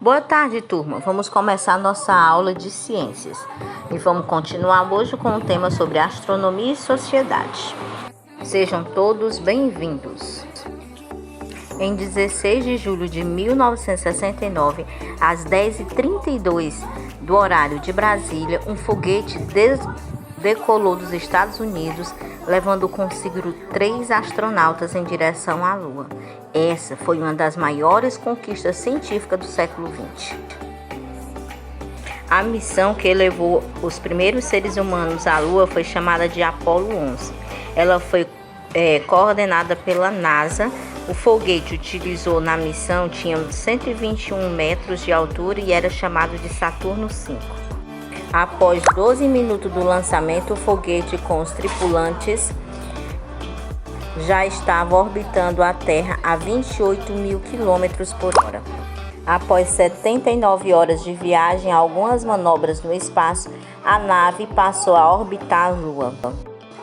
Boa tarde, turma. Vamos começar nossa aula de ciências e vamos continuar hoje com um tema sobre astronomia e sociedade. Sejam todos bem-vindos. Em 16 de julho de 1969, às 10h32 do horário de Brasília, um foguete decolou dos Estados Unidos, levando consigo 3 astronautas em direção à Lua. Essa foi uma das maiores conquistas científicas do século XX. A missão que levou os primeiros seres humanos à Lua foi chamada de Apollo 11. Ela foi coordenada pela NASA. O foguete utilizou na missão tinha 121 metros de altura e era chamado de Saturno V. Após 12 minutos do lançamento, o foguete com os tripulantes já estava orbitando a Terra a 28 mil km por hora. Após 79 horas de viagem e algumas manobras no espaço, a nave passou a orbitar a Lua.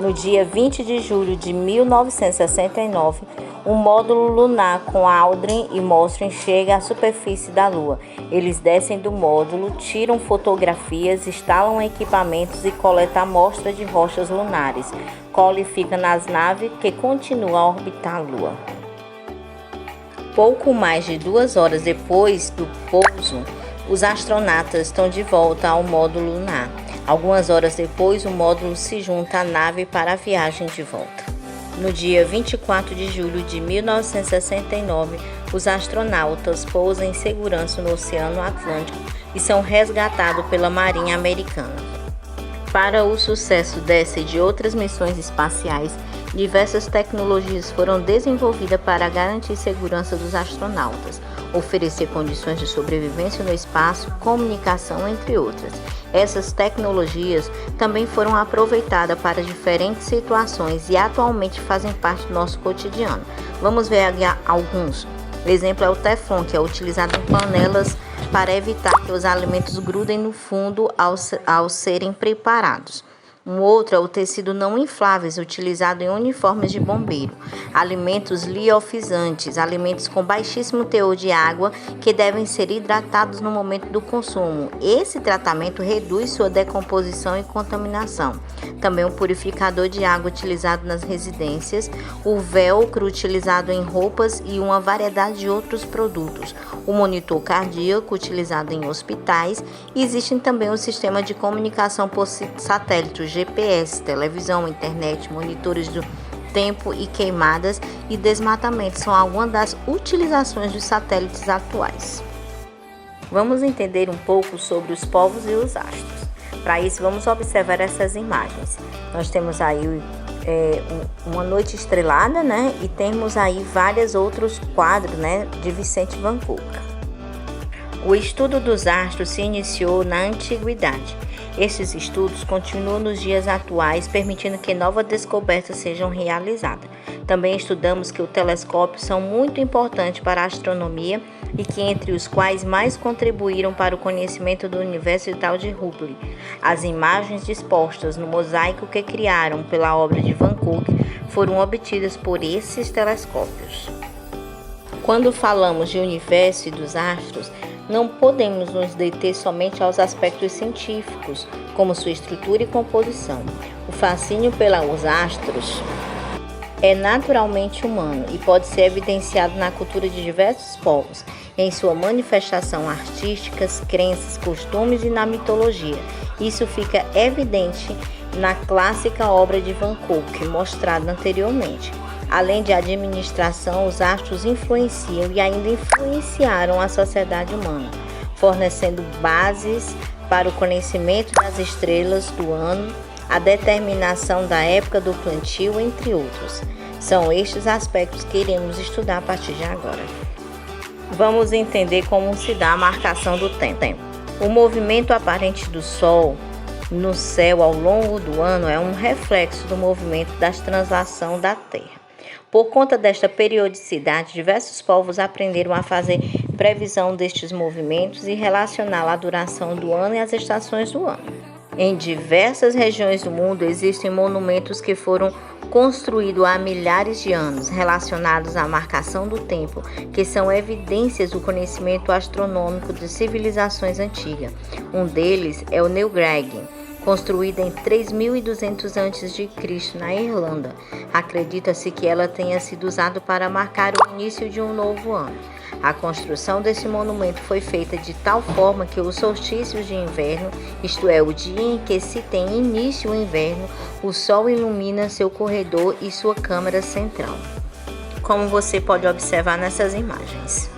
No dia 20 de julho de 1969, um módulo lunar com Aldrin e Mostrem chega à superfície da Lua. Eles descem do módulo, tiram fotografias, instalam equipamentos e coletam amostras de rochas lunares. Cole fica nas naves que continuam a orbitar a Lua. Pouco mais de 2 horas depois do pouso, os astronautas estão de volta ao módulo lunar. Algumas horas depois, o módulo se junta à nave para a viagem de volta. No dia 24 de julho de 1969, os astronautas pousam em segurança no Oceano Atlântico e são resgatados pela Marinha Americana. Para o sucesso dessa e de outras missões espaciais, diversas tecnologias foram desenvolvidas para garantir a segurança dos astronautas, oferecer condições de sobrevivência no espaço, comunicação, entre outras. Essas tecnologias também foram aproveitadas para diferentes situações e atualmente fazem parte do nosso cotidiano. Vamos ver alguns. O exemplo é o Teflon, que é utilizado em panelas para evitar que os alimentos grudem no fundo ao serem preparados. Um outro é o tecido não infláveis, utilizado em uniformes de bombeiro. Alimentos liofizantes, alimentos com baixíssimo teor de água que devem ser hidratados no momento do consumo. Esse tratamento reduz sua decomposição e contaminação. Também o purificador de água utilizado nas residências, o velcro utilizado em roupas e uma variedade de outros produtos. O monitor cardíaco utilizado em hospitais. Existem também o sistema de comunicação por satélite, GPS, televisão, internet, monitores do tempo e queimadas e desmatamento são algumas das utilizações dos satélites atuais. Vamos entender um pouco sobre os povos e os astros. Para isso, vamos observar essas imagens. Nós temos aí uma noite estrelada, né? E temos aí vários outros quadros, né? De Vicente Van Gogh. O estudo dos astros se iniciou na antiguidade. Estes estudos continuam nos dias atuais, permitindo que novas descobertas sejam realizadas. Também estudamos que os telescópios são muito importantes para a astronomia e que entre os quais mais contribuíram para o conhecimento do universo e tal de Hubble. As imagens dispostas no mosaico que criaram pela obra de Van Gogh foram obtidas por esses telescópios. Quando falamos de universo e dos astros, não podemos nos deter somente aos aspectos científicos, como sua estrutura e composição. O fascínio pelos astros é naturalmente humano e pode ser evidenciado na cultura de diversos povos, em sua manifestação artística, crenças, costumes e na mitologia. Isso fica evidente na clássica obra de Van Gogh, mostrada anteriormente. Além de administração, os astros influenciam e ainda influenciaram a sociedade humana, fornecendo bases para o conhecimento das estrelas do ano, a determinação da época do plantio, entre outros. São estes aspectos que iremos estudar a partir de agora. Vamos entender como se dá a marcação do tempo. O movimento aparente do Sol no céu ao longo do ano é um reflexo do movimento das translação da Terra. Por conta desta periodicidade, diversos povos aprenderam a fazer previsão destes movimentos e relacionar a duração do ano e as estações do ano. Em diversas regiões do mundo existem monumentos que foram construído há milhares de anos, relacionados à marcação do tempo, que são evidências do conhecimento astronômico de civilizações antigas. Um deles é o Newgrange, construída em 3200 a.C. na Irlanda. Acredita-se que ela tenha sido usada para marcar o início de um novo ano. A construção desse monumento foi feita de tal forma que os solstícios de inverno, isto é, o dia em que se tem início o inverno, o sol ilumina seu corredor e sua câmara central, como você pode observar nessas imagens.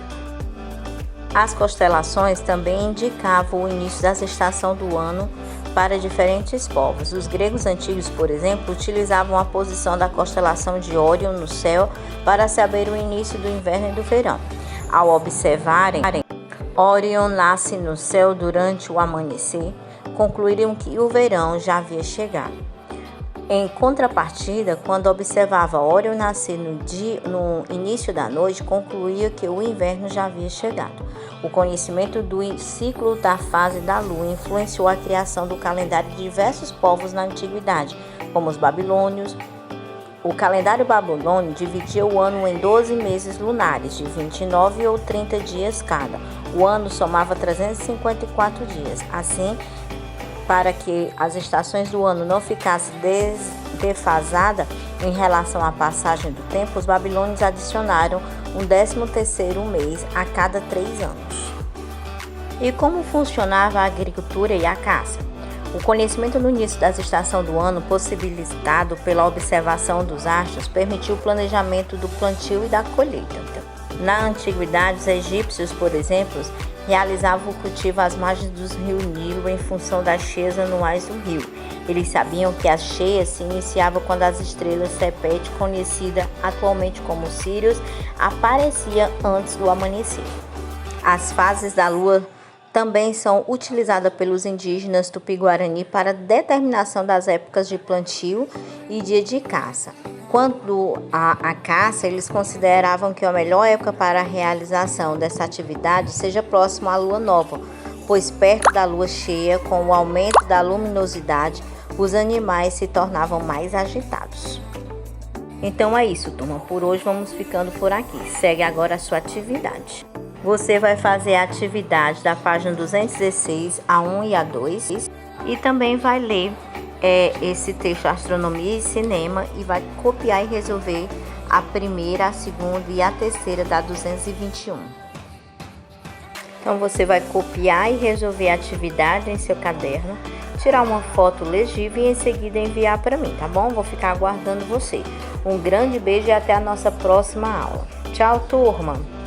As constelações também indicavam o início da estação do ano para diferentes povos. Os gregos antigos, por exemplo, utilizavam a posição da constelação de Órion no céu para saber o início do inverno e do verão. Ao observarem Órion nasce no céu durante o amanhecer, concluíram que o verão já havia chegado. Em contrapartida, quando observava Órion nascer no início da noite, concluía que o inverno já havia chegado. O conhecimento do ciclo da fase da lua influenciou a criação do calendário de diversos povos na antiguidade, como os babilônios. O calendário babilônico dividia o ano em 12 meses lunares, de 29 ou 30 dias cada. O ano somava 354 dias. Assim, para que as estações do ano não ficassem defasadas em relação à passagem do tempo, os babilônios adicionaram um 13º mês a cada 3 anos. E como funcionava a agricultura e a caça? O conhecimento no início das estações do ano, possibilitado pela observação dos astros, permitiu o planejamento do plantio e da colheita. Na antiguidade, os egípcios, por exemplo, realizavam o cultivo às margens do rio Nilo em função das cheias anuais do rio. Eles sabiam que as cheias se iniciavam quando as estrelas Sepete, conhecida atualmente como Sírius, aparecia antes do amanhecer. As fases da lua também são utilizadas pelos indígenas Tupi-Guarani para determinação das épocas de plantio e dia de caça. Quanto à caça, eles consideravam que a melhor época para a realização dessa atividade seja próximo à lua nova, pois perto da lua cheia, com o aumento da luminosidade, os animais se tornavam mais agitados. Então é isso, turma. Por hoje vamos ficando por aqui. Segue agora a sua atividade. Você vai fazer a atividade da página 216, a 1 e a 2, e também vai ler esse texto Astronomia e Cinema e vai copiar e resolver a primeira, a segunda e a terceira da 221. Então você vai copiar e resolver a atividade em seu caderno, tirar uma foto legível e em seguida enviar para mim, tá bom? Vou ficar aguardando você. Um grande beijo e até a nossa próxima aula. Tchau, turma!